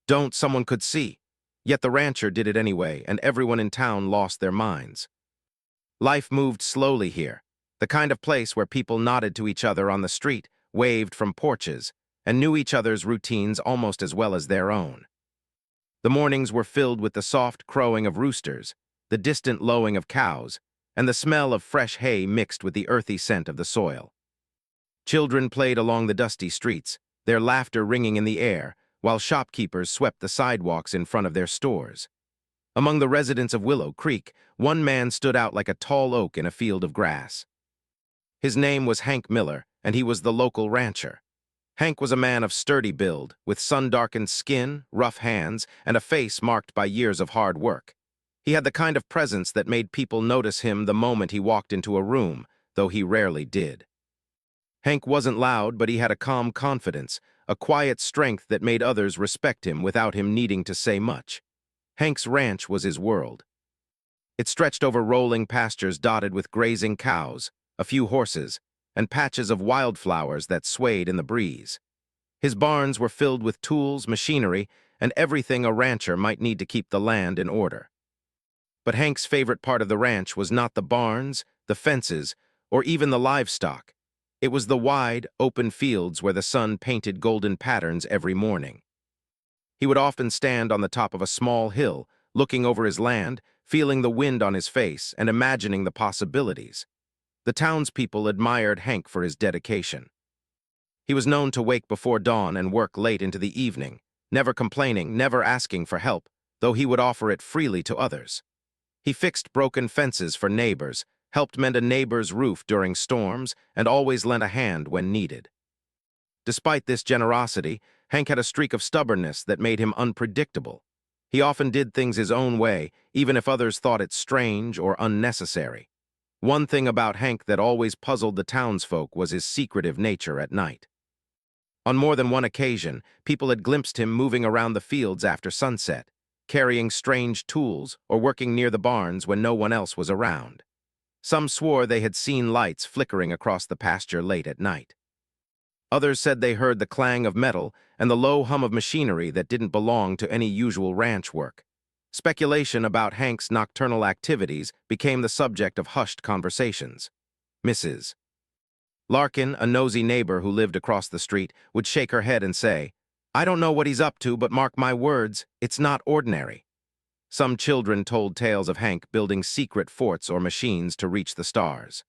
Don't, someone could see. Yet the rancher did it anyway, and everyone in town lost their minds. Life moved slowly here, the kind of place where people nodded to each other on the street, waved from porches, and knew each other's routines almost as well as their own. The mornings were filled with the soft crowing of roosters, the distant lowing of cows, and the smell of fresh hay mixed with the earthy scent of the soil. Children played along the dusty streets, their laughter ringing in the air, while shopkeepers swept the sidewalks in front of their stores. Among the residents of Willow Creek, one man stood out like a tall oak in a field of grass. His name was Hank Miller, and he was the local rancher. Hank was a man of sturdy build, with sun-darkened skin, rough hands, and a face marked by years of hard work. He had the kind of presence that made people notice him the moment he walked into a room, though he rarely did. Hank wasn't loud, but he had a calm confidence, a quiet strength that made others respect him without him needing to say much. Hank's ranch was his world. It stretched over rolling pastures dotted with grazing cows, a few horses, and patches of wildflowers that swayed in the breeze. His barns were filled with tools, machinery, and everything a rancher might need to keep the land in order. But Hank's favorite part of the ranch was not the barns, the fences, or even the livestock. It was the wide, open fields where the sun painted golden patterns every morning. He would often stand on the top of a small hill, looking over his land, feeling the wind on his face, and imagining the possibilities. The townspeople admired Hank for his dedication. He was known to wake before dawn and work late into the evening, never complaining, never asking for help, though he would offer it freely to others. He fixed broken fences for neighbors, helped mend a neighbor's roof during storms, and always lent a hand when needed. Despite this generosity, Hank had a streak of stubbornness that made him unpredictable. He often did things his own way, even if others thought it strange or unnecessary. One thing about Hank that always puzzled the townsfolk was his secretive nature at night. On more than one occasion, people had glimpsed him moving around the fields after sunset, carrying strange tools or working near the barns when no one else was around. Some swore they had seen lights flickering across the pasture late at night. Others said they heard the clang of metal and the low hum of machinery that didn't belong to any usual ranch work. Speculation about Hank's nocturnal activities became the subject of hushed conversations. Mrs. Larkin, a nosy neighbor who lived across the street, would shake her head and say, "I don't know what he's up to, but mark my words, it's not ordinary." Some children told tales of Hank building secret forts or machines to reach the stars.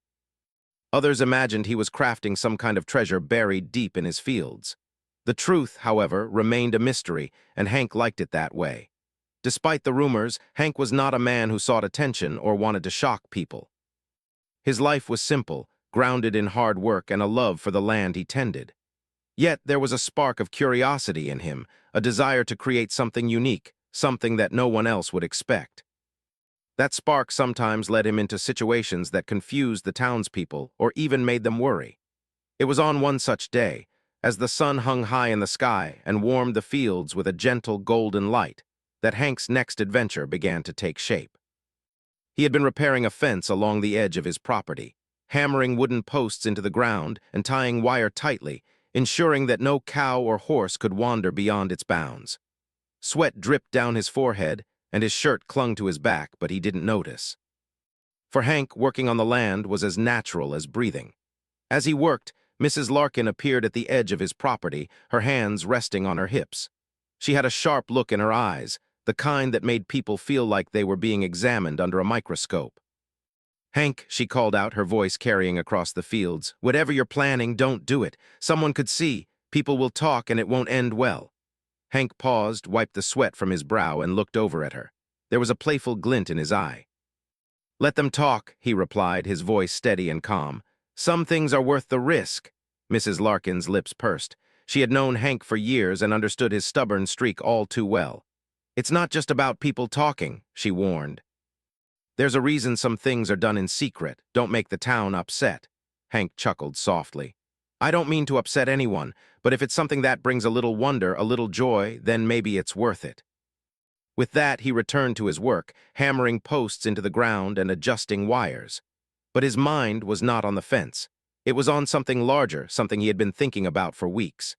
Others imagined he was crafting some kind of treasure buried deep in his fields. The truth, however, remained a mystery, and Hank liked it that way. Despite the rumors, Hank was not a man who sought attention or wanted to shock people. His life was simple, grounded in hard work and a love for the land he tended. Yet there was a spark of curiosity in him, a desire to create something unique, something that no one else would expect. That spark sometimes led him into situations that confused the townspeople or even made them worry. It was on one such day, as the sun hung high in the sky and warmed the fields with a gentle golden light, that Hank's next adventure began to take shape. He had been repairing a fence along the edge of his property, hammering wooden posts into the ground and tying wire tightly, ensuring that no cow or horse could wander beyond its bounds. Sweat dripped down his forehead, and his shirt clung to his back, but he didn't notice. For Hank, working on the land was as natural as breathing. As he worked, Mrs. Larkin appeared at the edge of his property, her hands resting on her hips. She had a sharp look in her eyes, the kind that made people feel like they were being examined under a microscope. "Hank," she called out, her voice carrying across the fields, "whatever you're planning, don't do it. Someone could see. People will talk, and it won't end well." Hank paused, wiped the sweat from his brow, and looked over at her. There was a playful glint in his eye. "Let them talk," he replied, his voice steady and calm. "Some things are worth the risk." Mrs. Larkin's lips pursed. She had known Hank for years and understood his stubborn streak all too well. "It's not just about people talking," she warned. "There's a reason some things are done in secret. Don't make the town upset." Hank chuckled softly. "I don't mean to upset anyone, but if it's something that brings a little wonder, a little joy, then maybe it's worth it." With that, he returned to his work, hammering posts into the ground and adjusting wires. But his mind was not on the fence. It was on something larger, something he had been thinking about for weeks.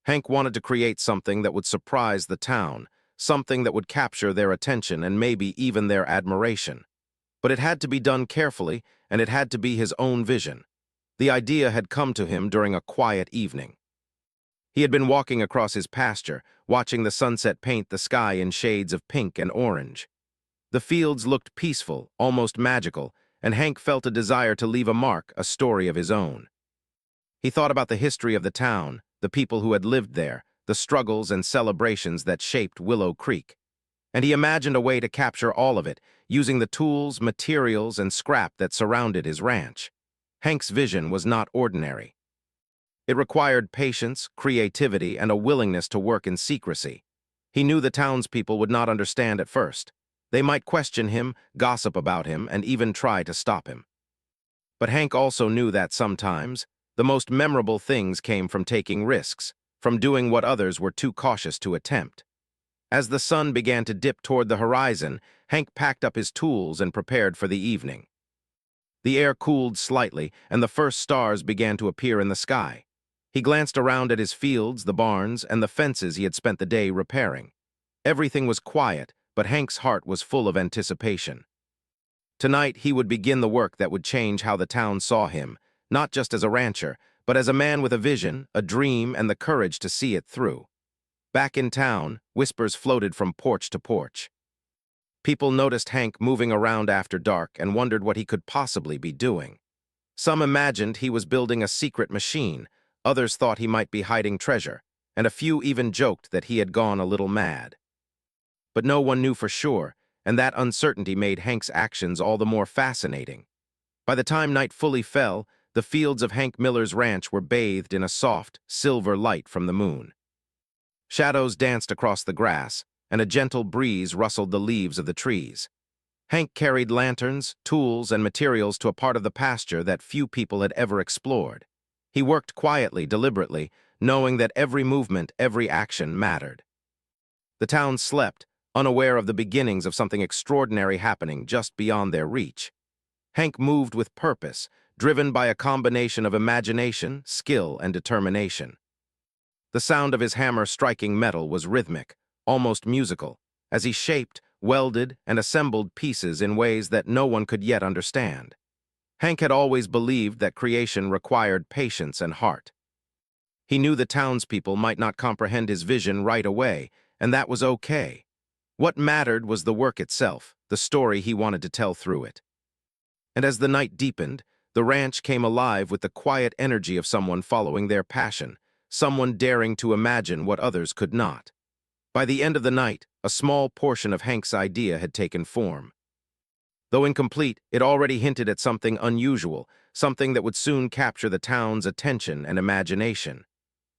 Hank wanted to create something that would surprise the town, something that would capture their attention and maybe even their admiration. But it had to be done carefully, and it had to be his own vision. The idea had come to him during a quiet evening. He had been walking across his pasture, watching the sunset paint the sky in shades of pink and orange. The fields looked peaceful, almost magical, and Hank felt a desire to leave a mark, a story of his own. He thought about the history of the town, the people who had lived there, the struggles and celebrations that shaped Willow Creek. And he imagined a way to capture all of it, using the tools, materials, and scrap that surrounded his ranch. Hank's vision was not ordinary. It required patience, creativity, and a willingness to work in secrecy. He knew the townspeople would not understand at first. They might question him, gossip about him, and even try to stop him. But Hank also knew that sometimes, the most memorable things came from taking risks, from doing what others were too cautious to attempt. As the sun began to dip toward the horizon, Hank packed up his tools and prepared for the evening. The air cooled slightly, and the first stars began to appear in the sky. He glanced around at his fields, the barns, and the fences he had spent the day repairing. Everything was quiet, but Hank's heart was full of anticipation. Tonight, he would begin the work that would change how the town saw him, not just as a rancher, but as a man with a vision, a dream, and the courage to see it through. Back in town, whispers floated from porch to porch. People noticed Hank moving around after dark and wondered what he could possibly be doing. Some imagined he was building a secret machine, others thought he might be hiding treasure, and a few even joked that he had gone a little mad. But no one knew for sure, and that uncertainty made Hank's actions all the more fascinating. By the time night fully fell, the fields of Hank Miller's ranch were bathed in a soft, silver light from the moon. Shadows danced across the grass, and a gentle breeze rustled the leaves of the trees. Hank carried lanterns, tools, and materials to a part of the pasture that few people had ever explored. He worked quietly, deliberately, knowing that every movement, every action mattered. The town slept, unaware of the beginnings of something extraordinary happening just beyond their reach. Hank moved with purpose, driven by a combination of imagination, skill, and determination. The sound of his hammer striking metal was rhythmic, almost musical, as he shaped, welded, and assembled pieces in ways that no one could yet understand. Hank had always believed that creation required patience and heart. He knew the townspeople might not comprehend his vision right away, and that was okay. What mattered was the work itself, the story he wanted to tell through it. And as the night deepened, the ranch came alive with the quiet energy of someone following their passion, someone daring to imagine what others could not. By the end of the night, a small portion of Hank's idea had taken form. Though incomplete, it already hinted at something unusual, something that would soon capture the town's attention and imagination.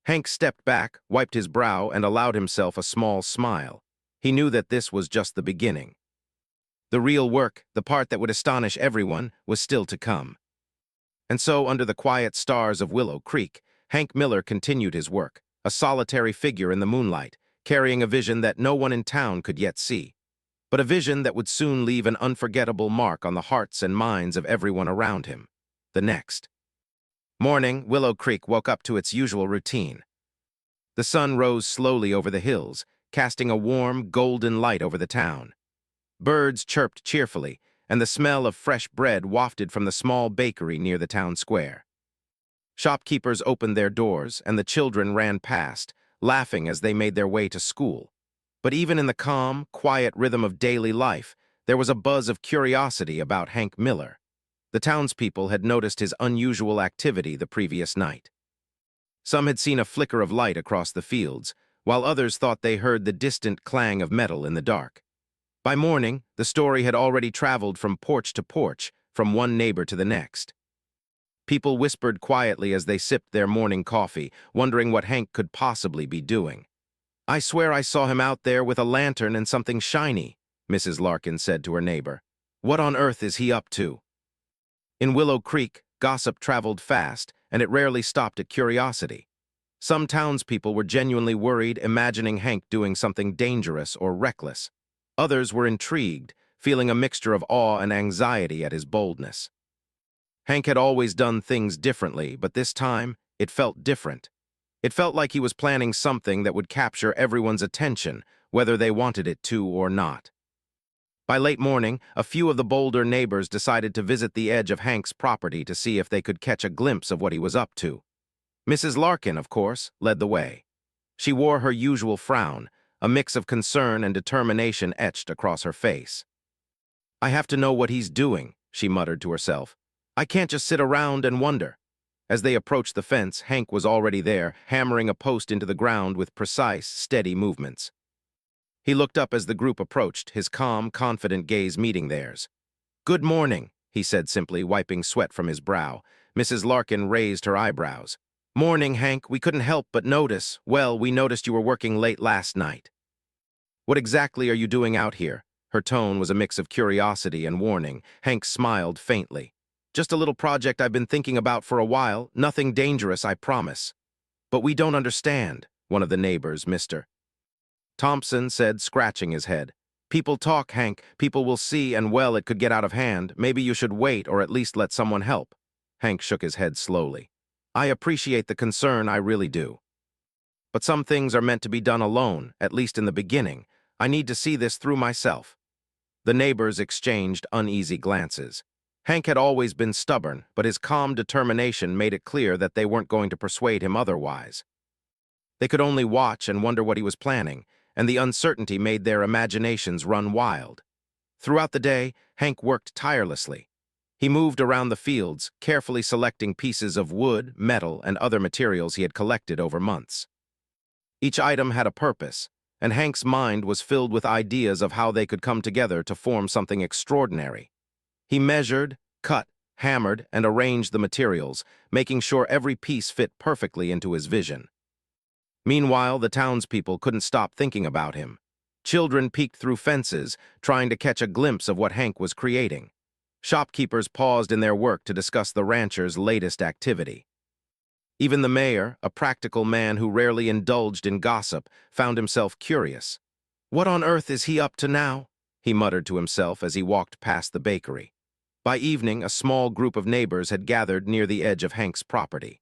Hank stepped back, wiped his brow, and allowed himself a small smile. He knew that this was just the beginning. The real work, the part that would astonish everyone, was still to come. And so, under the quiet stars of Willow Creek, Hank Miller continued his work, a solitary figure in the moonlight, carrying a vision that no one in town could yet see, but a vision that would soon leave an unforgettable mark on the hearts and minds of everyone around him. The next morning, Willow Creek woke up to its usual routine. The sun rose slowly over the hills, casting a warm, golden light over the town. Birds chirped cheerfully, and the smell of fresh bread wafted from the small bakery near the town square. Shopkeepers opened their doors, and the children ran past, laughing as they made their way to school. But even in the calm, quiet rhythm of daily life, there was a buzz of curiosity about Hank Miller. The townspeople had noticed his unusual activity the previous night. Some had seen a flicker of light across the fields, while others thought they heard the distant clang of metal in the dark. By morning, the story had already traveled from porch to porch, from one neighbor to the next. People whispered quietly as they sipped their morning coffee, wondering what Hank could possibly be doing. "I swear I saw him out there with a lantern and something shiny," Mrs. Larkin said to her neighbor. "What on earth is he up to?" In Willow Creek, gossip traveled fast, and it rarely stopped at curiosity. Some townspeople were genuinely worried, imagining Hank doing something dangerous or reckless. Others were intrigued, feeling a mixture of awe and anxiety at his boldness. Hank had always done things differently, but this time, it felt different. It felt like he was planning something that would capture everyone's attention, whether they wanted it to or not. By late morning, a few of the bolder neighbors decided to visit the edge of Hank's property to see if they could catch a glimpse of what he was up to. Mrs. Larkin, of course, led the way. She wore her usual frown, a mix of concern and determination etched across her face. "I have to know what he's doing," she muttered to herself. "I can't just sit around and wonder." As they approached the fence, Hank was already there, hammering a post into the ground with precise, steady movements. He looked up as the group approached, his calm, confident gaze meeting theirs. "Good morning," he said simply, wiping sweat from his brow. Mrs. Larkin raised her eyebrows. "Morning, Hank. We couldn't help but notice. Well, we noticed you were working late last night." "What exactly are you doing out here?" Her tone was a mix of curiosity and warning. Hank smiled faintly. "Just a little project I've been thinking about for a while. Nothing dangerous, I promise." "But we don't understand," one of the neighbors, Mr. Thompson said, scratching his head. "People talk, Hank. People will see, and well, it could get out of hand. Maybe you should wait or at least let someone help." Hank shook his head slowly. "I appreciate the concern, I really do. But some things are meant to be done alone, at least in the beginning. I need to see this through myself." The neighbors exchanged uneasy glances. Hank had always been stubborn, but his calm determination made it clear that they weren't going to persuade him otherwise. They could only watch and wonder what he was planning, and the uncertainty made their imaginations run wild. Throughout the day, Hank worked tirelessly. He moved around the fields, carefully selecting pieces of wood, metal, and other materials he had collected over months. Each item had a purpose, and Hank's mind was filled with ideas of how they could come together to form something extraordinary. He measured, cut, hammered, and arranged the materials, making sure every piece fit perfectly into his vision. Meanwhile, the townspeople couldn't stop thinking about him. Children peeked through fences, trying to catch a glimpse of what Hank was creating. Shopkeepers paused in their work to discuss the rancher's latest activity. Even the mayor, a practical man who rarely indulged in gossip, found himself curious. "What on earth is he up to now?" he muttered to himself as he walked past the bakery. By evening, a small group of neighbors had gathered near the edge of Hank's property.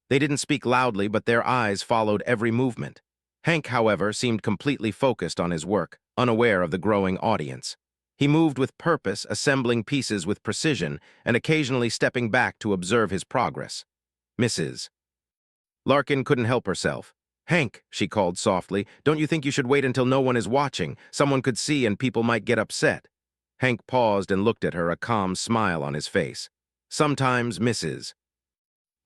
They didn't speak loudly, but their eyes followed every movement. Hank, however, seemed completely focused on his work, unaware of the growing audience. He moved with purpose, assembling pieces with precision, and occasionally stepping back to observe his progress. Mrs. Larkin couldn't help herself. "Hank," she called softly, "don't you think you should wait until no one is watching? Someone could see and people might get upset." Hank paused and looked at her, a calm smile on his face. "Sometimes, Mrs.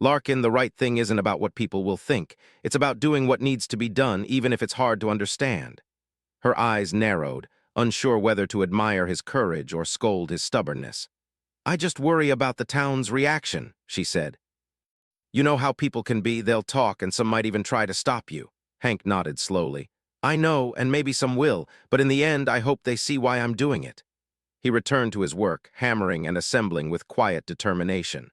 Larkin, the right thing isn't about what people will think. It's about doing what needs to be done, even if it's hard to understand." Her eyes narrowed, unsure whether to admire his courage or scold his stubbornness. "I just worry about the town's reaction," she said. "You know how people can be, they'll talk and some might even try to stop you." Hank nodded slowly. "I know, and maybe some will, but in the end I hope they see why I'm doing it." He returned to his work, hammering and assembling with quiet determination.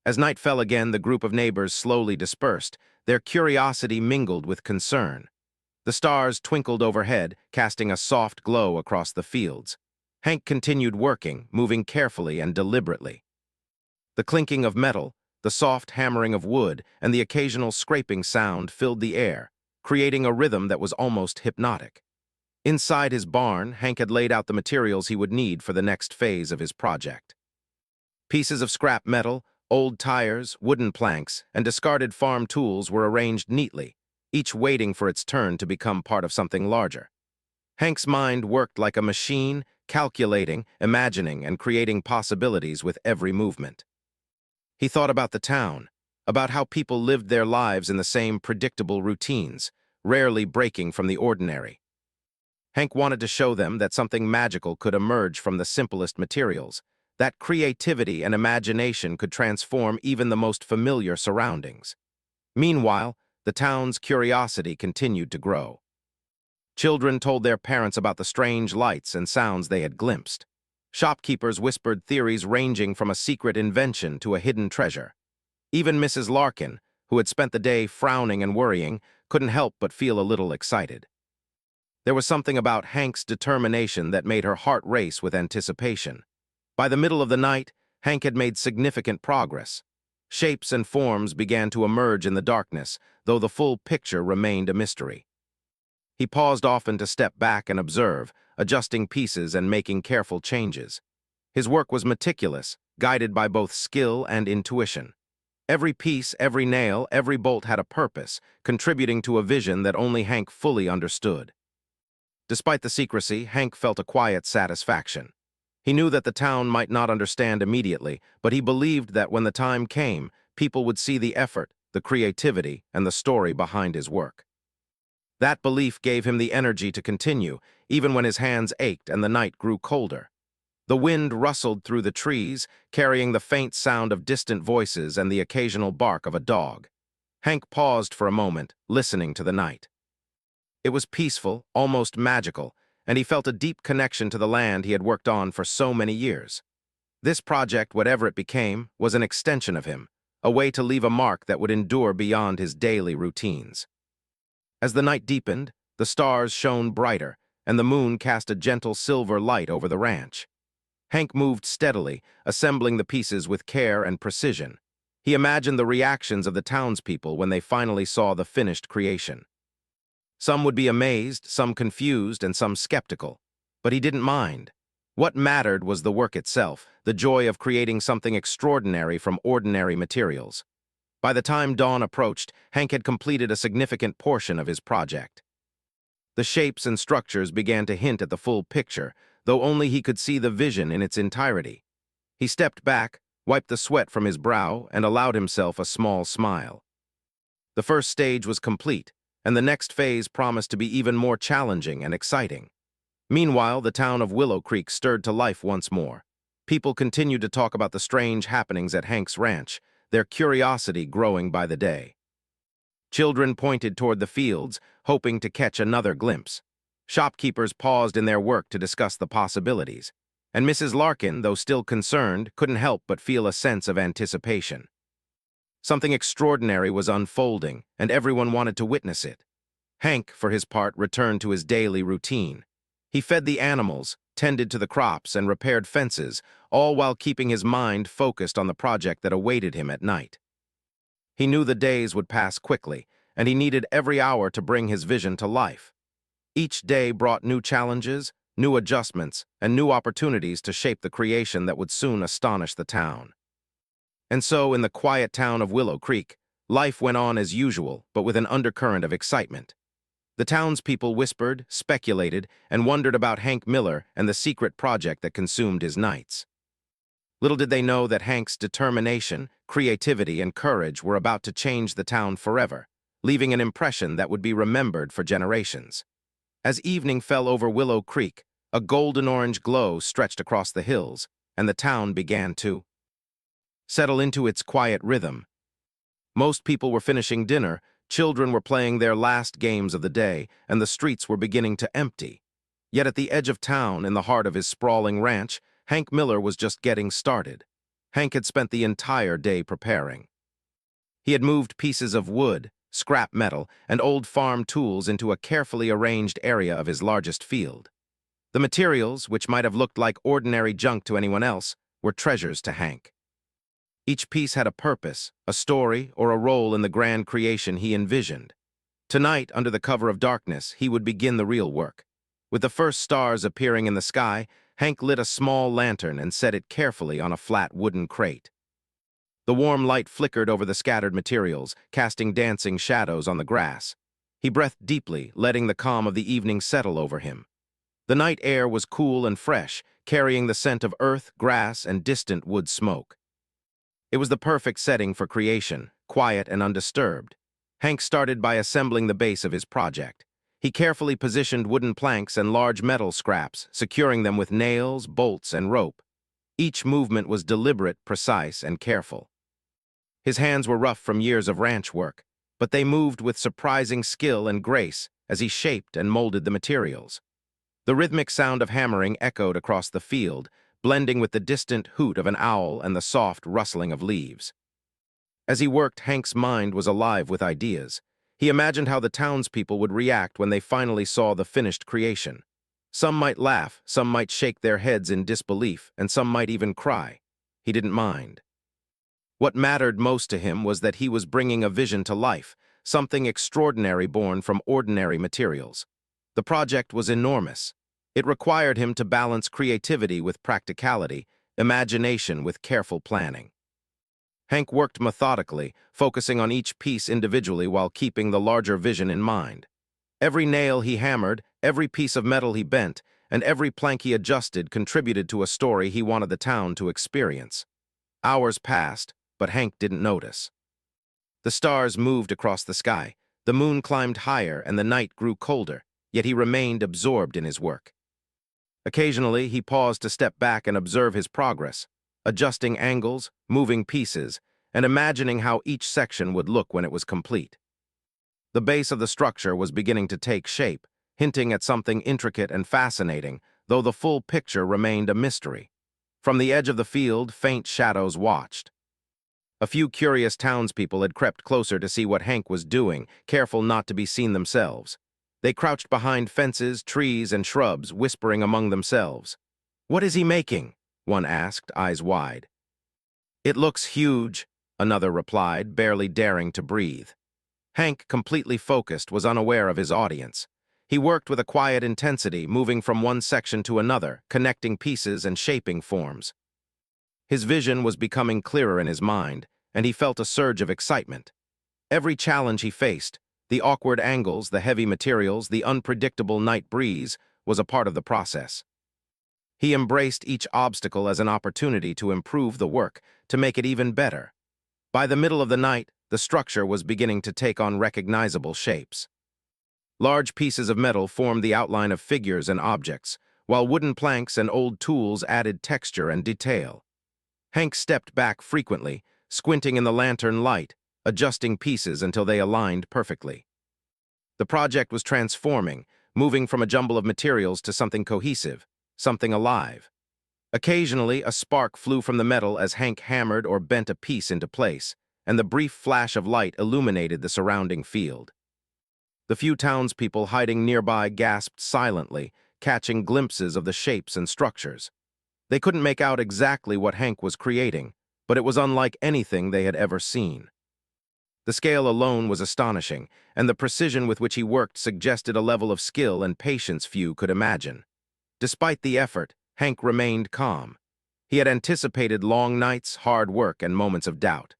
As night fell again, the group of neighbors slowly dispersed, their curiosity mingled with concern. The stars twinkled overhead, casting a soft glow across the fields. Hank continued working, moving carefully and deliberately. The clinking of metal, the soft hammering of wood, and the occasional scraping sound filled the air, creating a rhythm that was almost hypnotic. Inside his barn, Hank had laid out the materials he would need for the next phase of his project. Pieces of scrap metal, old tires, wooden planks, and discarded farm tools were arranged neatly, each waiting for its turn to become part of something larger. Hank's mind worked like a machine, calculating, imagining, and creating possibilities with every movement. He thought about the town, about how people lived their lives in the same predictable routines, rarely breaking from the ordinary. Hank wanted to show them that something magical could emerge from the simplest materials, that creativity and imagination could transform even the most familiar surroundings. Meanwhile, the town's curiosity continued to grow. Children told their parents about the strange lights and sounds they had glimpsed. Shopkeepers whispered theories ranging from a secret invention to a hidden treasure. Even Mrs. Larkin, who had spent the day frowning and worrying, couldn't help but feel a little excited. There was something about Hank's determination that made her heart race with anticipation. By the middle of the night, Hank had made significant progress. Shapes and forms began to emerge in the darkness, though the full picture remained a mystery. He paused often to step back and observe, adjusting pieces and making careful changes. His work was meticulous, guided by both skill and intuition. Every piece, every nail, every bolt had a purpose, contributing to a vision that only Hank fully understood. Despite the secrecy, Hank felt a quiet satisfaction. He knew that the town might not understand immediately, but he believed that when the time came, people would see the effort, the creativity, and the story behind his work. That belief gave him the energy to continue, even when his hands ached and the night grew colder. The wind rustled through the trees, carrying the faint sound of distant voices and the occasional bark of a dog. Hank paused for a moment, listening to the night. It was peaceful, almost magical, and he felt a deep connection to the land he had worked on for so many years. This project, whatever it became, was an extension of him, a way to leave a mark that would endure beyond his daily routines. As the night deepened, the stars shone brighter, and the moon cast a gentle silver light over the ranch. Hank moved steadily, assembling the pieces with care and precision. He imagined the reactions of the townspeople when they finally saw the finished creation. Some would be amazed, some confused, and some skeptical. But he didn't mind. What mattered was the work itself, the joy of creating something extraordinary from ordinary materials. By the time dawn approached, Hank had completed a significant portion of his project. The shapes and structures began to hint at the full picture, though only he could see the vision in its entirety. He stepped back, wiped the sweat from his brow, and allowed himself a small smile. The first stage was complete, and the next phase promised to be even more challenging and exciting. Meanwhile, the town of Willow Creek stirred to life once more. People continued to talk about the strange happenings at Hank's ranch, their curiosity growing by the day. Children pointed toward the fields, hoping to catch another glimpse. Shopkeepers paused in their work to discuss the possibilities, and Mrs. Larkin, though still concerned, couldn't help but feel a sense of anticipation. Something extraordinary was unfolding, and everyone wanted to witness it. Hank, for his part, returned to his daily routine. He fed the animals, tended to the crops, and repaired fences, all while keeping his mind focused on the project that awaited him at night. He knew the days would pass quickly, and he needed every hour to bring his vision to life. Each day brought new challenges, new adjustments, and new opportunities to shape the creation that would soon astonish the town. And so, in the quiet town of Willow Creek, life went on as usual, but with an undercurrent of excitement. The townspeople whispered, speculated, and wondered about Hank Miller and the secret project that consumed his nights. Little did they know that Hank's determination, creativity, and courage were about to change the town forever, leaving an impression that would be remembered for generations. As evening fell over Willow Creek, a golden-orange glow stretched across the hills, and the town began to settle into its quiet rhythm. Most people were finishing dinner, children were playing their last games of the day, and the streets were beginning to empty. Yet at the edge of town, in the heart of his sprawling ranch, Hank Miller was just getting started. Hank had spent the entire day preparing. He had moved pieces of wood, scrap metal, and old farm tools into a carefully arranged area of his largest field. The materials, which might have looked like ordinary junk to anyone else, were treasures to Hank. Each piece had a purpose, a story, or a role in the grand creation he envisioned. Tonight, under the cover of darkness, he would begin the real work. With the first stars appearing in the sky, Hank lit a small lantern and set it carefully on a flat wooden crate. The warm light flickered over the scattered materials, casting dancing shadows on the grass. He breathed deeply, letting the calm of the evening settle over him. The night air was cool and fresh, carrying the scent of earth, grass, and distant wood smoke. It was the perfect setting for creation, quiet and undisturbed. Hank started by assembling the base of his project. He carefully positioned wooden planks and large metal scraps, securing them with nails, bolts, and rope. Each movement was deliberate, precise, and careful. His hands were rough from years of ranch work, but they moved with surprising skill and grace as he shaped and molded the materials. The rhythmic sound of hammering echoed across the field, blending with the distant hoot of an owl and the soft rustling of leaves. As he worked, Hank's mind was alive with ideas. He imagined how the townspeople would react when they finally saw the finished creation. Some might laugh, some might shake their heads in disbelief, and some might even cry. He didn't mind. What mattered most to him was that he was bringing a vision to life, something extraordinary born from ordinary materials. The project was enormous. It required him to balance creativity with practicality, imagination with careful planning. Hank worked methodically, focusing on each piece individually while keeping the larger vision in mind. Every nail he hammered, every piece of metal he bent, and every plank he adjusted contributed to a story he wanted the town to experience. Hours passed, but Hank didn't notice. The stars moved across the sky, the moon climbed higher, and the night grew colder, yet he remained absorbed in his work. Occasionally, he paused to step back and observe his progress, adjusting angles, moving pieces, and imagining how each section would look when it was complete. The base of the structure was beginning to take shape, hinting at something intricate and fascinating, though the full picture remained a mystery. From the edge of the field, faint shadows watched. A few curious townspeople had crept closer to see what Hank was doing, careful not to be seen themselves. They crouched behind fences, trees, and shrubs, whispering among themselves. "What is he making?" one asked, eyes wide. "It looks huge," another replied, barely daring to breathe. Hank, completely focused, was unaware of his audience. He worked with a quiet intensity, moving from one section to another, connecting pieces and shaping forms. His vision was becoming clearer in his mind, and he felt a surge of excitement. Every challenge he faced, the awkward angles, the heavy materials, the unpredictable night breeze, was a part of the process. He embraced each obstacle as an opportunity to improve the work, to make it even better. By the middle of the night, the structure was beginning to take on recognizable shapes. Large pieces of metal formed the outline of figures and objects, while wooden planks and old tools added texture and detail. Hank stepped back frequently, squinting in the lantern light, adjusting pieces until they aligned perfectly. The project was transforming, moving from a jumble of materials to something cohesive, something alive. Occasionally, a spark flew from the metal as Hank hammered or bent a piece into place, and the brief flash of light illuminated the surrounding field. The few townspeople hiding nearby gasped silently, catching glimpses of the shapes and structures. They couldn't make out exactly what Hank was creating, but it was unlike anything they had ever seen. The scale alone was astonishing, and the precision with which he worked suggested a level of skill and patience few could imagine. Despite the effort, Hank remained calm. He had anticipated long nights, hard work, and moments of doubt.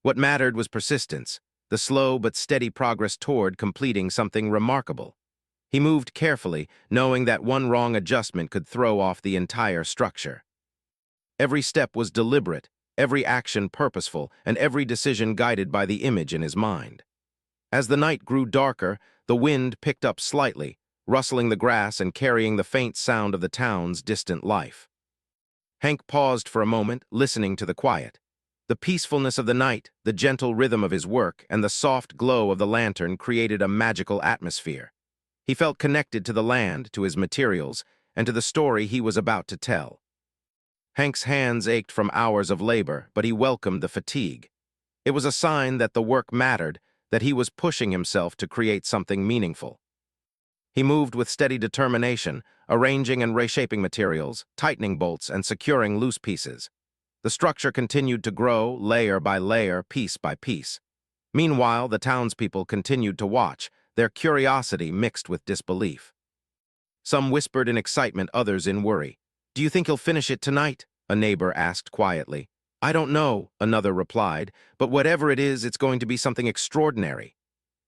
What mattered was persistence, the slow but steady progress toward completing something remarkable. He moved carefully, knowing that one wrong adjustment could throw off the entire structure. Every step was deliberate, every action purposeful, and every decision guided by the image in his mind. As the night grew darker, the wind picked up slightly, rustling the grass and carrying the faint sound of the town's distant life. Hank paused for a moment, listening to the quiet. The peacefulness of the night, the gentle rhythm of his work, and the soft glow of the lantern created a magical atmosphere. He felt connected to the land, to his materials, and to the story he was about to tell. Hank's hands ached from hours of labor, but he welcomed the fatigue. It was a sign that the work mattered, that he was pushing himself to create something meaningful. He moved with steady determination, arranging and reshaping materials, tightening bolts, and securing loose pieces. The structure continued to grow, layer by layer, piece by piece. Meanwhile, the townspeople continued to watch, their curiosity mixed with disbelief. Some whispered in excitement, others in worry. "Do you think he'll finish it tonight?" a neighbor asked quietly. "I don't know," another replied, "but whatever it is, it's going to be something extraordinary."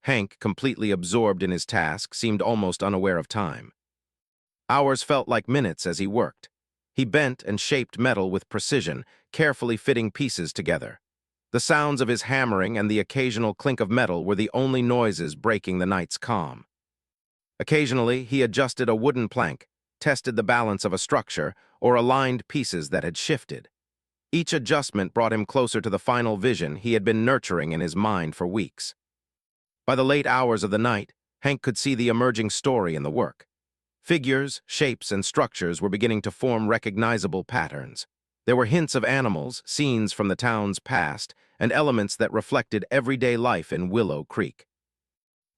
Hank, completely absorbed in his task, seemed almost unaware of time. Hours felt like minutes as he worked. He bent and shaped metal with precision, carefully fitting pieces together. The sounds of his hammering and the occasional clink of metal were the only noises breaking the night's calm. Occasionally, he adjusted a wooden plank, tested the balance of a structure, or aligned pieces that had shifted. Each adjustment brought him closer to the final vision he had been nurturing in his mind for weeks. By the late hours of the night, Hank could see the emerging story in the work. Figures, shapes, and structures were beginning to form recognizable patterns. There were hints of animals, scenes from the town's past, and elements that reflected everyday life in Willow Creek.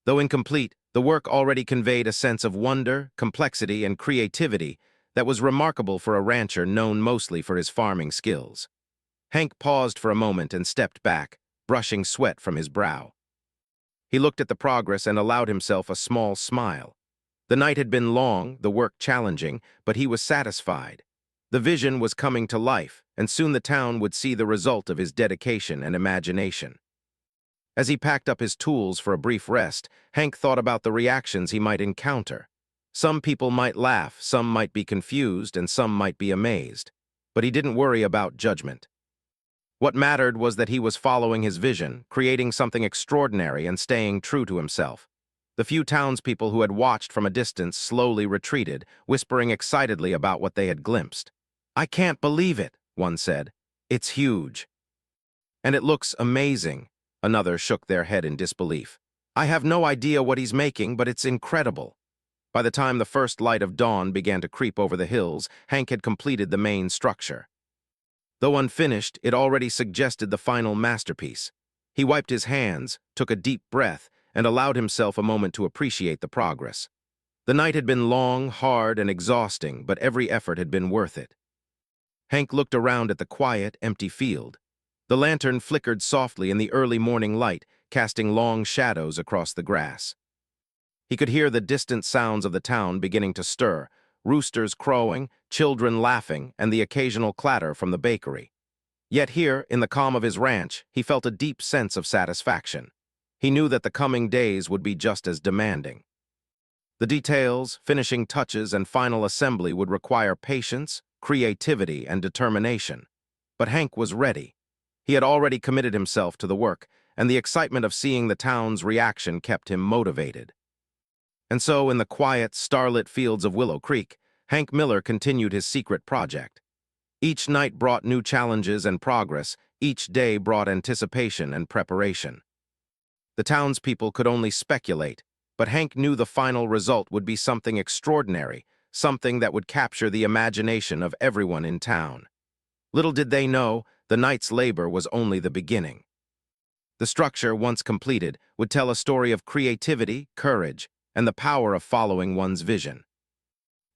Though incomplete, the work already conveyed a sense of wonder, complexity, and creativity that was remarkable for a rancher known mostly for his farming skills. Hank paused for a moment and stepped back, brushing sweat from his brow. He looked at the progress and allowed himself a small smile. The night had been long, the work challenging, but he was satisfied. The vision was coming to life, and soon the town would see the result of his dedication and imagination. As he packed up his tools for a brief rest, Hank thought about the reactions he might encounter. Some people might laugh, some might be confused, and some might be amazed. But he didn't worry about judgment. What mattered was that he was following his vision, creating something extraordinary and staying true to himself. The few townspeople who had watched from a distance slowly retreated, whispering excitedly about what they had glimpsed. "I can't believe it," one said. "It's huge." "And it looks amazing," another shook their head in disbelief. "I have no idea what he's making, but it's incredible." By the time the first light of dawn began to creep over the hills, Hank had completed the main structure. Though unfinished, it already suggested the final masterpiece. He wiped his hands, took a deep breath, and allowed himself a moment to appreciate the progress. The night had been long, hard, and exhausting, but every effort had been worth it. Hank looked around at the quiet, empty field. The lantern flickered softly in the early morning light, casting long shadows across the grass. He could hear the distant sounds of the town beginning to stir, roosters crowing, children laughing, and the occasional clatter from the bakery. Yet here, in the calm of his ranch, he felt a deep sense of satisfaction. He knew that the coming days would be just as demanding. The details, finishing touches, and final assembly would require patience, creativity, and determination. But Hank was ready. He had already committed himself to the work, and the excitement of seeing the town's reaction kept him motivated. And so, in the quiet, starlit fields of Willow Creek, Hank Miller continued his secret project. Each night brought new challenges and progress, each day brought anticipation and preparation. The townspeople could only speculate, but Hank knew the final result would be something extraordinary, something that would capture the imagination of everyone in town. Little did they know, the night's labor was only the beginning. The structure, once completed, would tell a story of creativity, courage, and the power of following one's vision.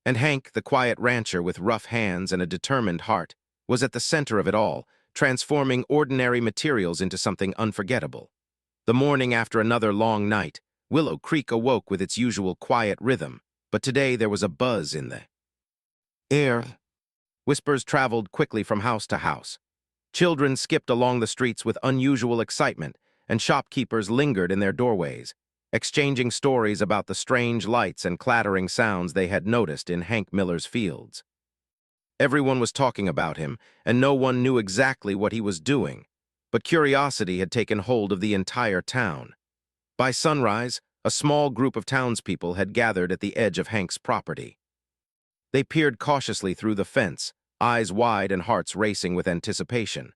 And Hank, the quiet rancher with rough hands and a determined heart, was at the center of it all, transforming ordinary materials into something unforgettable. The morning after another long night, Willow Creek awoke with its usual quiet rhythm, but today there was a buzz in the air. Whispers traveled quickly from house to house. Children skipped along the streets with unusual excitement, and shopkeepers lingered in their doorways, exchanging stories about the strange lights and clattering sounds they had noticed in Hank Miller's fields. Everyone was talking about him, and no one knew exactly what he was doing, but curiosity had taken hold of the entire town. By sunrise, a small group of townspeople had gathered at the edge of Hank's property. They peered cautiously through the fence, eyes wide and hearts racing with anticipation.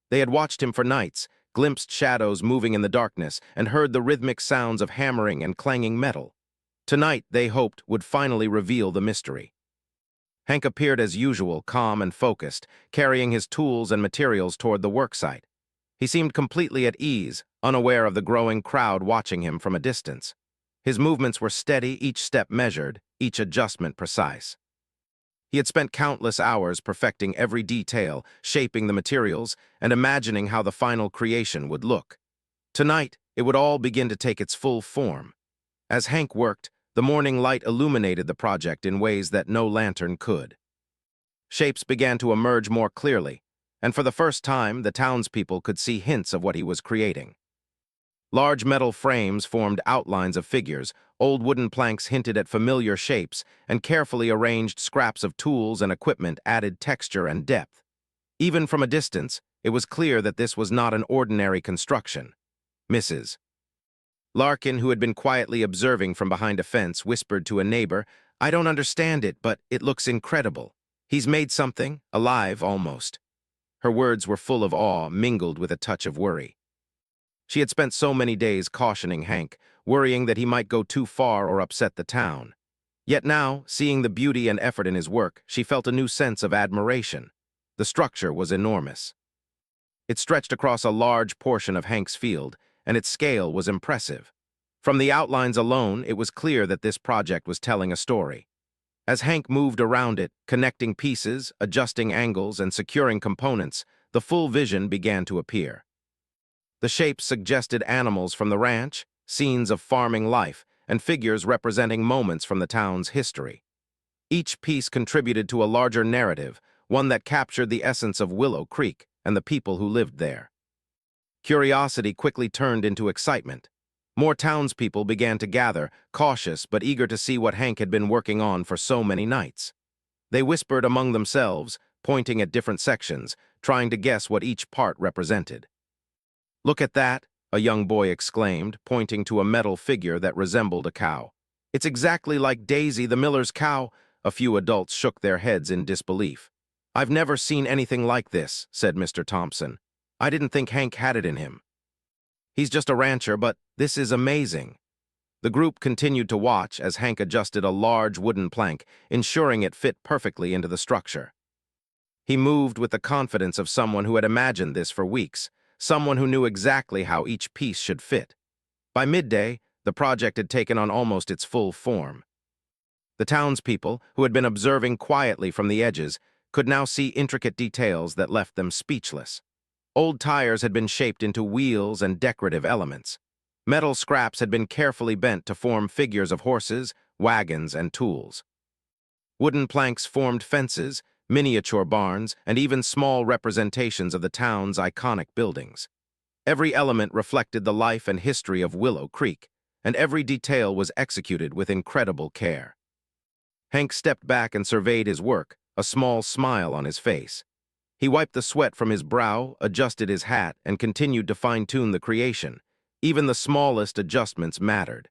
They had watched him for nights, glimpsed shadows moving in the darkness, and heard the rhythmic sounds of hammering and clanging metal. Tonight, they hoped, would finally reveal the mystery. Hank appeared as usual, calm and focused, carrying his tools and materials toward the worksite. He seemed completely at ease, unaware of the growing crowd watching him from a distance. His movements were steady, each step measured, each adjustment precise. He had spent countless hours perfecting every detail, shaping the materials, and imagining how the final creation would look. Tonight, it would all begin to take its full form. As Hank worked, the morning light illuminated the project in ways that no lantern could. Shapes began to emerge more clearly, and for the first time, the townspeople could see hints of what he was creating. Large metal frames formed outlines of figures, old wooden planks hinted at familiar shapes, and carefully arranged scraps of tools and equipment added texture and depth. Even from a distance, it was clear that this was not an ordinary construction. Mrs. Larkin, who had been quietly observing from behind a fence, whispered to a neighbor, "I don't understand it, but it looks incredible. He's made something, alive almost." Her words were full of awe, mingled with a touch of worry. She had spent so many days cautioning Hank, worrying that he might go too far or upset the town. Yet now, seeing the beauty and effort in his work, she felt a new sense of admiration. The structure was enormous. It stretched across a large portion of Hank's field, and its scale was impressive. From the outlines alone, it was clear that this project was telling a story. As Hank moved around it, connecting pieces, adjusting angles, and securing components, the full vision began to appear. The shapes suggested animals from the ranch, scenes of farming life, and figures representing moments from the town's history. Each piece contributed to a larger narrative, one that captured the essence of Willow Creek and the people who lived there. Curiosity quickly turned into excitement. More townspeople began to gather, cautious but eager to see what Hank had been working on for so many nights. They whispered among themselves, pointing at different sections, trying to guess what each part represented. "Look at that," a young boy exclaimed, pointing to a metal figure that resembled a cow. "It's exactly like Daisy the miller's cow." A few adults shook their heads in disbelief. "I've never seen anything like this," said Mr. Thompson. "I didn't think Hank had it in him. He's just a rancher, but this is amazing." The group continued to watch as Hank adjusted a large wooden plank, ensuring it fit perfectly into the structure. He moved with the confidence of someone who had imagined this for weeks, someone who knew exactly how each piece should fit. By midday, the project had taken on almost its full form. The townspeople, who had been observing quietly from the edges, could now see intricate details that left them speechless. Old tires had been shaped into wheels and decorative elements. Metal scraps had been carefully bent to form figures of horses, wagons, and tools. Wooden planks formed fences, miniature barns, and even small representations of the town's iconic buildings. Every element reflected the life and history of Willow Creek, and every detail was executed with incredible care. Hank stepped back and surveyed his work, a small smile on his face. He wiped the sweat from his brow, adjusted his hat, and continued to fine-tune the creation. Even the smallest adjustments mattered.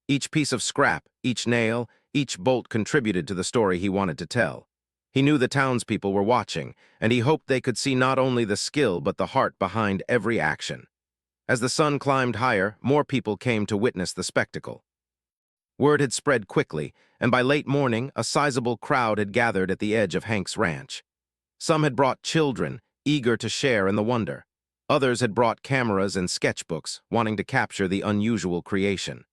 Each piece of scrap, each nail, each bolt contributed to the story he wanted to tell. He knew the townspeople were watching, and he hoped they could see not only the skill but the heart behind every action. As the sun climbed higher, more people came to witness the spectacle. Word had spread quickly, and by late morning, a sizable crowd had gathered at the edge of Hank's ranch. Some had brought children, eager to share in the wonder. Others had brought cameras and sketchbooks, wanting to capture the unusual creation.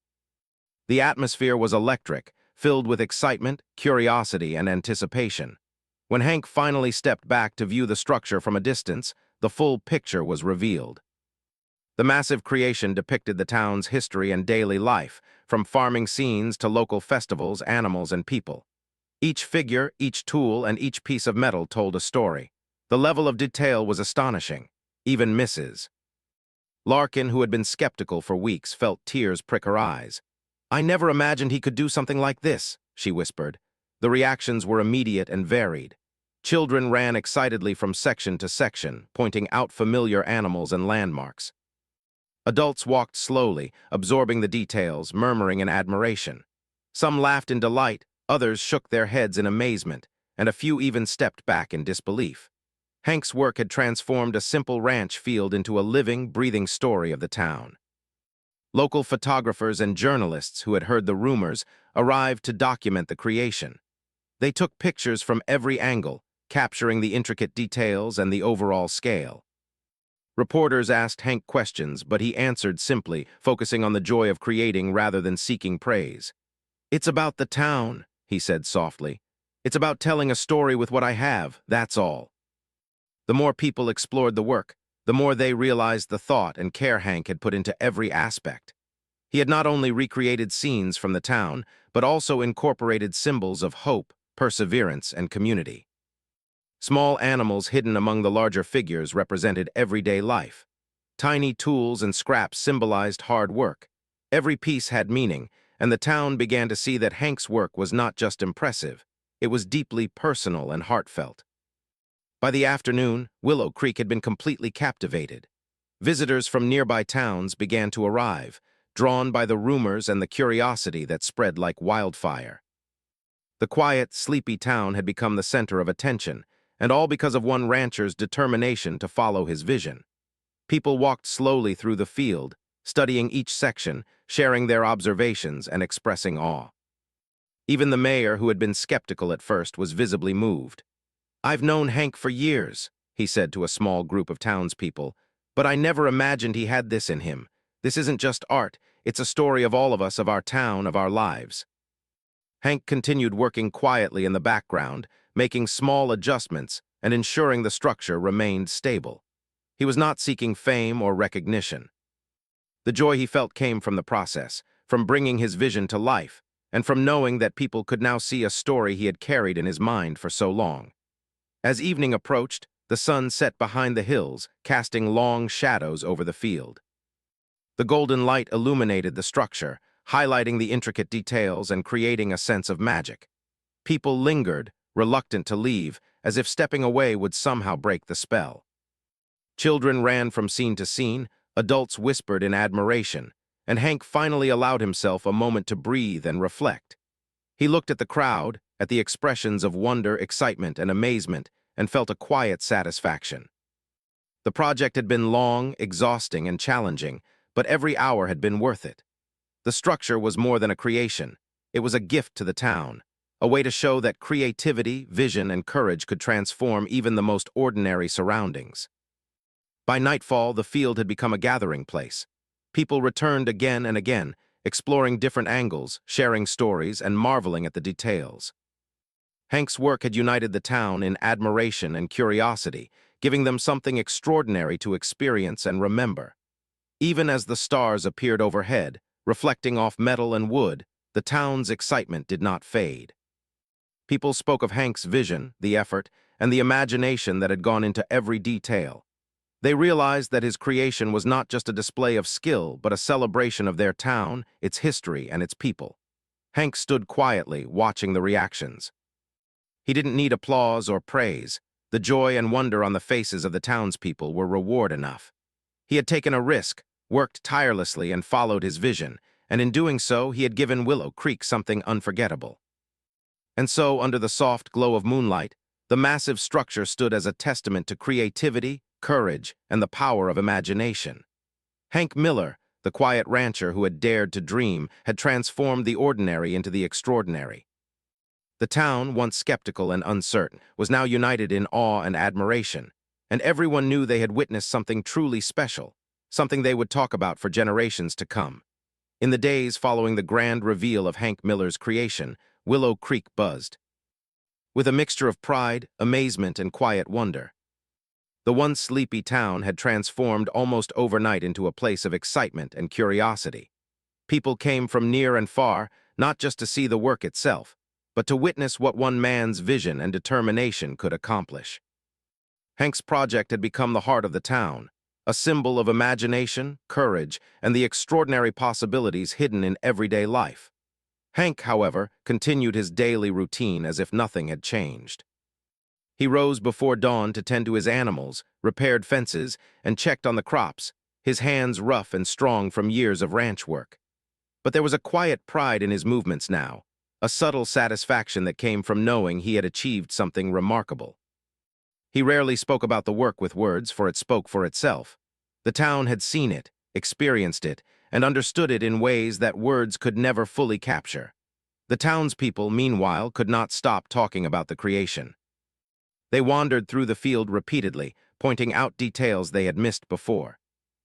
The atmosphere was electric, filled with excitement, curiosity, and anticipation. When Hank finally stepped back to view the structure from a distance, the full picture was revealed. The massive creation depicted the town's history and daily life, from farming scenes to local festivals, animals, and people. Each figure, each tool, and each piece of metal told a story. The level of detail was astonishing, even Mrs. Larkin, who had been skeptical for weeks, felt tears prick her eyes. "I never imagined he could do something like this," she whispered. The reactions were immediate and varied. Children ran excitedly from section to section, pointing out familiar animals and landmarks. Adults walked slowly, absorbing the details, murmuring in admiration. Some laughed in delight, others shook their heads in amazement, and a few even stepped back in disbelief. Hank's work had transformed a simple ranch field into a living, breathing story of the town. Local photographers and journalists who had heard the rumors arrived to document the creation. They took pictures from every angle, capturing the intricate details and the overall scale. Reporters asked Hank questions, but he answered simply, focusing on the joy of creating rather than seeking praise. "It's about the town," he said softly. "It's about telling a story with what I have, that's all." The more people explored the work, the more they realized the thought and care Hank had put into every aspect. He had not only recreated scenes from the town, but also incorporated symbols of hope, perseverance, and community. Small animals hidden among the larger figures represented everyday life. Tiny tools and scraps symbolized hard work. Every piece had meaning, and the town began to see that Hank's work was not just impressive, it was deeply personal and heartfelt. By the afternoon, Willow Creek had been completely captivated. Visitors from nearby towns began to arrive, drawn by the rumors and the curiosity that spread like wildfire. The quiet, sleepy town had become the center of attention, and all because of one rancher's determination to follow his vision. People walked slowly through the field, studying each section, sharing their observations, and expressing awe. Even the mayor, who had been skeptical at first, was visibly moved. "I've known Hank for years," he said to a small group of townspeople, "but I never imagined he had this in him. This isn't just art, it's a story of all of us, of our town, of our lives." Hank continued working quietly in the background, making small adjustments, and ensuring the structure remained stable. He was not seeking fame or recognition. The joy he felt came from the process, from bringing his vision to life, and from knowing that people could now see a story he had carried in his mind for so long. As evening approached, the sun set behind the hills, casting long shadows over the field. The golden light illuminated the structure, highlighting the intricate details and creating a sense of magic. People lingered, reluctant to leave, as if stepping away would somehow break the spell. Children ran from scene to scene, adults whispered in admiration, and Hank finally allowed himself a moment to breathe and reflect. He looked at the crowd, at the expressions of wonder, excitement, and amazement, and felt a quiet satisfaction. The project had been long, exhausting, and challenging, but every hour had been worth it. The structure was more than a creation. It was a gift to the town, a way to show that creativity, vision, and courage could transform even the most ordinary surroundings. By nightfall, the field had become a gathering place. People returned again and again, exploring different angles, sharing stories, and marveling at the details. Hank's work had united the town in admiration and curiosity, giving them something extraordinary to experience and remember. Even as the stars appeared overhead, reflecting off metal and wood, the town's excitement did not fade. People spoke of Hank's vision, the effort, and the imagination that had gone into every detail. They realized that his creation was not just a display of skill, but a celebration of their town, its history, and its people. Hank stood quietly, watching the reactions. He didn't need applause or praise. The joy and wonder on the faces of the townspeople were reward enough. He had taken a risk, worked tirelessly, and followed his vision, and in doing so, he had given Willow Creek something unforgettable. And so, under the soft glow of moonlight, the massive structure stood as a testament to creativity, courage, and the power of imagination. Hank Miller, the quiet rancher who had dared to dream, had transformed the ordinary into the extraordinary. The town, once skeptical and uncertain, was now united in awe and admiration, and everyone knew they had witnessed something truly special, something they would talk about for generations to come. In the days following the grand reveal of Hank Miller's creation, Willow Creek buzzed, with a mixture of pride, amazement, and quiet wonder. The once sleepy town had transformed almost overnight into a place of excitement and curiosity. People came from near and far, not just to see the work itself, but to witness what one man's vision and determination could accomplish. Hank's project had become the heart of the town, a symbol of imagination, courage, and the extraordinary possibilities hidden in everyday life. Hank, however, continued his daily routine as if nothing had changed. He rose before dawn to tend to his animals, repaired fences, and checked on the crops, his hands rough and strong from years of ranch work. But there was a quiet pride in his movements now, a subtle satisfaction that came from knowing he had achieved something remarkable. He rarely spoke about the work with words, for it spoke for itself. The town had seen it, experienced it, and understood it in ways that words could never fully capture. The townspeople, meanwhile, could not stop talking about the creation. They wandered through the field repeatedly, pointing out details they had missed before.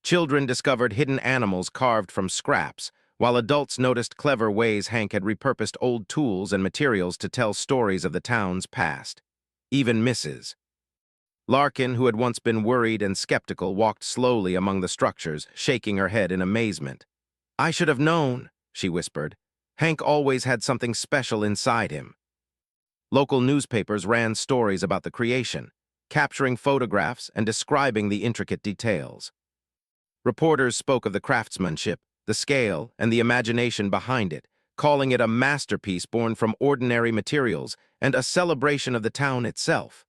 Children discovered hidden animals carved from scraps, while adults noticed clever ways Hank had repurposed old tools and materials to tell stories of the town's past. Even Mrs. Larkin, who had once been worried and skeptical, walked slowly among the structures, shaking her head in amazement. "I should have known," she whispered. "Hank always had something special inside him." Local newspapers ran stories about the creation, capturing photographs and describing the intricate details. Reporters spoke of the craftsmanship, the scale, and the imagination behind it, calling it a masterpiece born from ordinary materials and a celebration of the town itself.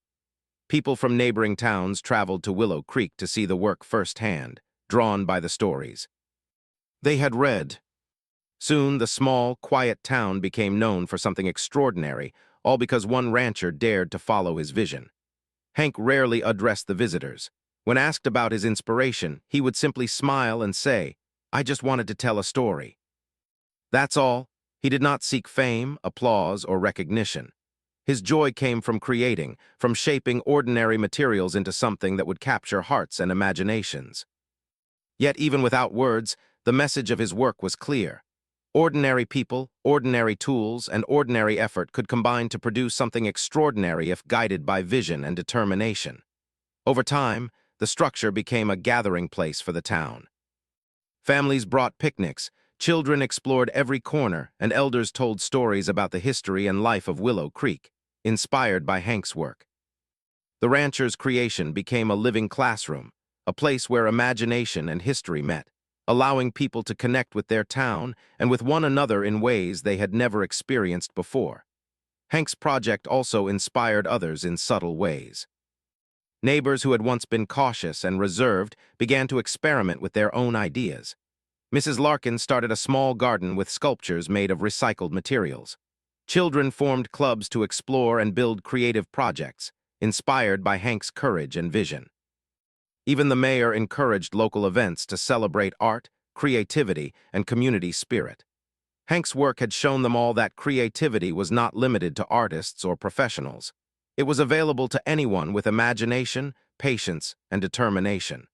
People from neighboring towns traveled to Willow Creek to see the work firsthand, drawn by the stories they had read. Soon, the small, quiet town became known for something extraordinary, all because one rancher dared to follow his vision. Hank rarely addressed the visitors. When asked about his inspiration, he would simply smile and say, "I just wanted to tell a story." That's all. He did not seek fame, applause, or recognition. His joy came from creating, from shaping ordinary materials into something that would capture hearts and imaginations. Yet even without words, the message of his work was clear. Ordinary people, ordinary tools, and ordinary effort could combine to produce something extraordinary if guided by vision and determination. Over time, the structure became a gathering place for the town. Families brought picnics, children explored every corner, and elders told stories about the history and life of Willow Creek, inspired by Hank's work. The rancher's creation became a living classroom, a place where imagination and history met, allowing people to connect with their town and with one another in ways they had never experienced before. Hank's project also inspired others in subtle ways. Neighbors who had once been cautious and reserved began to experiment with their own ideas. Mrs. Larkin started a small garden with sculptures made of recycled materials. Children formed clubs to explore and build creative projects, inspired by Hank's courage and vision. Even the mayor encouraged local events to celebrate art, creativity, and community spirit. Hank's work had shown them all that creativity was not limited to artists or professionals. It was available to anyone with imagination, patience, and determination.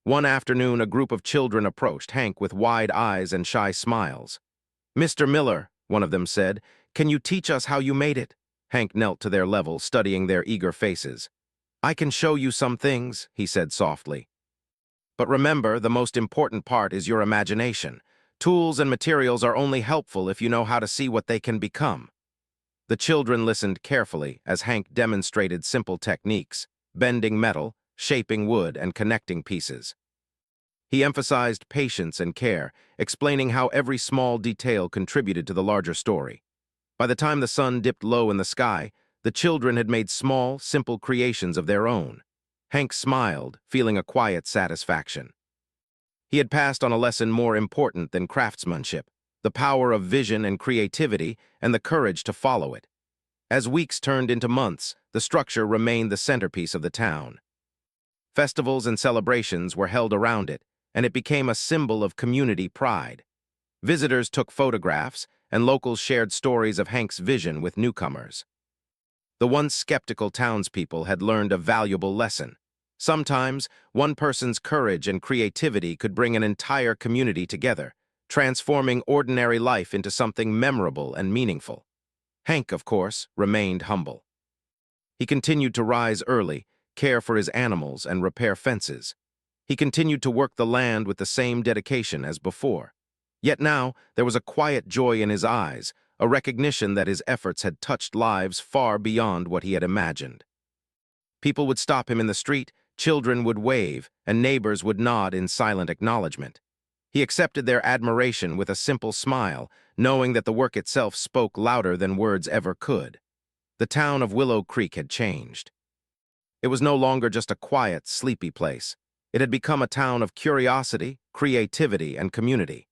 One afternoon, a group of children approached Hank with wide eyes and shy smiles. "Mr. Miller," one of them said, "can you teach us how you made it?" Hank knelt to their level, studying their eager faces. "I can show you some things," he said softly. "But remember, the most important part is your imagination. Tools and materials are only helpful if you know how to see what they can become." The children listened carefully as Hank demonstrated simple techniques, bending metal, shaping wood, and connecting pieces. He emphasized patience and care, explaining how every small detail contributed to the larger story. By the time the sun dipped low in the sky, the children had made small, simple creations of their own. Hank smiled, feeling a quiet satisfaction. He had passed on a lesson more important than craftsmanship, the power of vision and creativity, and the courage to follow it. As weeks turned into months, the structure remained the centerpiece of the town. Festivals and celebrations were held around it, and it became a symbol of community pride. Visitors took photographs, and locals shared stories of Hank's vision with newcomers. The once skeptical townspeople had learned a valuable lesson. Sometimes, one person's courage and creativity could bring an entire community together, transforming ordinary life into something memorable and meaningful. Hank, of course, remained humble. He continued to rise early, care for his animals, and repair fences. He continued to work the land with the same dedication as before. Yet now, there was a quiet joy in his eyes, a recognition that his efforts had touched lives far beyond what he had imagined. People would stop him in the street, children would wave, and neighbors would nod in silent acknowledgement. He accepted their admiration with a simple smile, knowing that the work itself spoke louder than words ever could. The town of Willow Creek had changed. It was no longer just a quiet, sleepy place. It had become a town of curiosity, creativity, and community.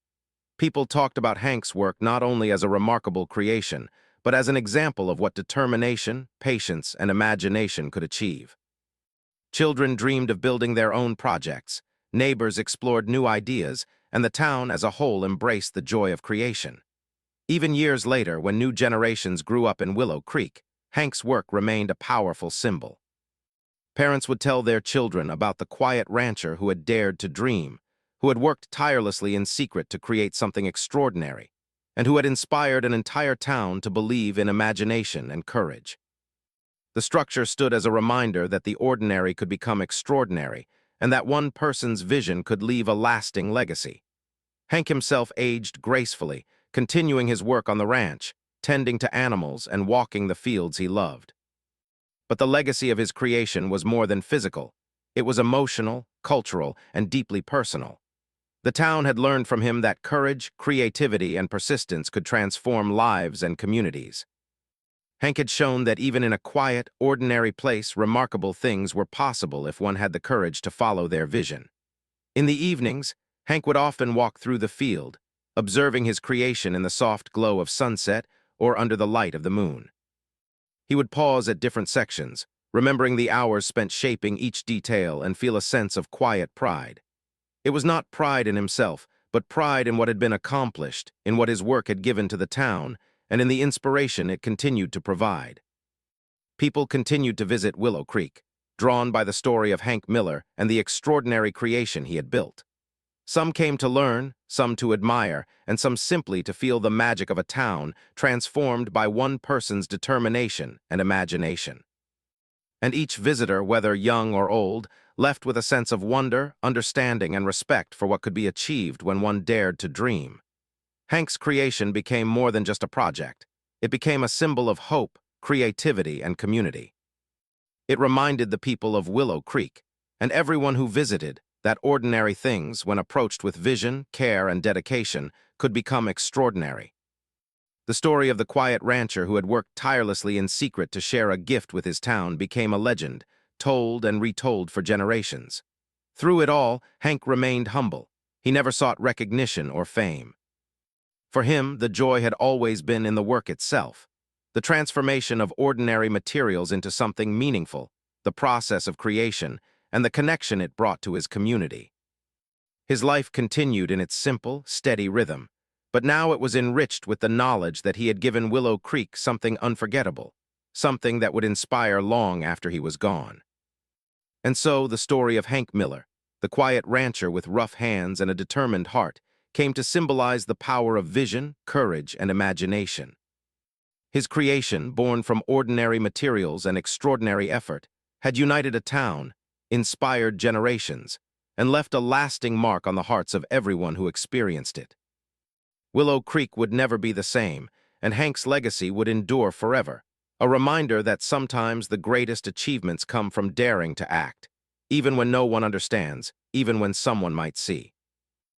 People talked about Hank's work not only as a remarkable creation, but as an example of what determination, patience, and imagination could achieve. Children dreamed of building their own projects, neighbors explored new ideas, and the town as a whole embraced the joy of creation. Even years later, when new generations grew up in Willow Creek, Hank's work remained a powerful symbol. Parents would tell their children about the quiet rancher who had dared to dream, who had worked tirelessly in secret to create something extraordinary, and who had inspired an entire town to believe in imagination and courage. The structure stood as a reminder that the ordinary could become extraordinary, and that one person's vision could leave a lasting legacy. Hank himself aged gracefully, continuing his work on the ranch, tending to animals and walking the fields he loved. But the legacy of his creation was more than physical. It was emotional, cultural, and deeply personal. The town had learned from him that courage, creativity, and persistence could transform lives and communities. Hank had shown that even in a quiet, ordinary place, remarkable things were possible if one had the courage to follow their vision. In the evenings, Hank would often walk through the field, observing his creation in the soft glow of sunset or under the light of the moon. He would pause at different sections, remembering the hours spent shaping each detail, and feel a sense of quiet pride. It was not pride in himself, but pride in what had been accomplished, in what his work had given to the town, and in the inspiration it continued to provide. People continued to visit Willow Creek, drawn by the story of Hank Miller and the extraordinary creation he had built. Some came to learn, some to admire, and some simply to feel the magic of a town transformed by one person's determination and imagination. And each visitor, whether young or old, left with a sense of wonder, understanding, and respect for what could be achieved when one dared to dream. Hank's creation became more than just a project. It became a symbol of hope, creativity, and community. It reminded the people of Willow Creek, and everyone who visited, that ordinary things, when approached with vision, care, and dedication, could become extraordinary. The story of the quiet rancher who had worked tirelessly in secret to share a gift with his town became a legend, told and retold for generations. Through it all, Hank remained humble. He never sought recognition or fame. For him, the joy had always been in the work itself, the transformation of ordinary materials into something meaningful, the process of creation, and the connection it brought to his community. His life continued in its simple, steady rhythm, but now it was enriched with the knowledge that he had given Willow Creek something unforgettable, something that would inspire long after he was gone. And so the story of Hank Miller, the quiet rancher with rough hands and a determined heart, came to symbolize the power of vision, courage, and imagination. His creation, born from ordinary materials and extraordinary effort, had united a town, inspired generations, and left a lasting mark on the hearts of everyone who experienced it. Willow Creek would never be the same, and Hank's legacy would endure forever, a reminder that sometimes the greatest achievements come from daring to act, even when no one understands, even when someone might see.